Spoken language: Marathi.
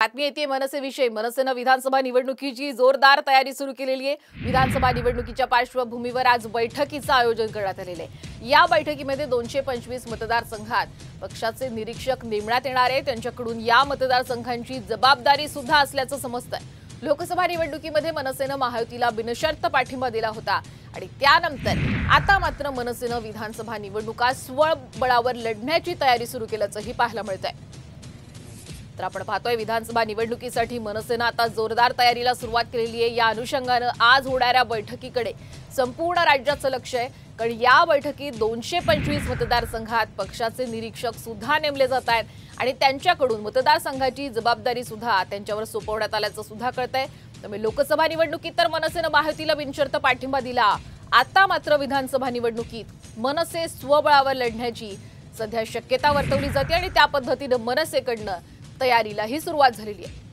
बातमी येते मनसेविषयी। मनसेनं विधानसभा निवडणुकीची जोरदार तयारी सुरू केलेली आहे। विधानसभा निवडणुकीच्या पार्श्वभूमीवर आज बैठकीचं आयोजन करण्यात आलेलं आहे। या बैठकीमध्ये 225 मतदारसंघात पक्षाचे निरीक्षक नेमण्यात येणार आहे। त्यांच्याकडून या मतदारसंघांची जबाबदारी सुद्धा असल्याचं समजतंय। लोकसभा निवडणुकीमध्ये मनसेनं महायुतीला बिनशर्त पाठिंबा दिला होता आणि त्यानंतर आता मात्र मनसेनं विधानसभा निवडणुका स्वबळावर लढण्याची तयारी सुरू केल्याचंही पाहायला मिळतंय। तर आपण पाहतोय विधानसभा निवडणुकीसाठी मनसेनं आता जोरदार तयारीला सुरुवात केलेली आहे। या अनुषंगाने आज होणाऱ्या बैठकीकडे संपूर्ण राज्याचं लक्ष आहे, कारण या बैठकीत 225 मतदारसंघात पक्षाचे निरीक्षक सुद्धा नेमले जात आहेत आणि त्यांच्याकडून मतदारसंघाची जबाबदारी सुद्धा त्यांच्यावर सोपवण्यात आल्याचं सुद्धा कळतंय। त्यामुळे लोकसभा निवडणुकीत तर मनसेनं महायुतीला बिनशर्त पाठिंबा दिला, आता मात्र विधानसभा निवडणुकीत मनसे स्वबळावर लढण्याची सध्या शक्यता वर्तवली जाते आणि त्या पद्धतीने मनसेकडनं तयारीलाही सुरुवात झालेली आहे।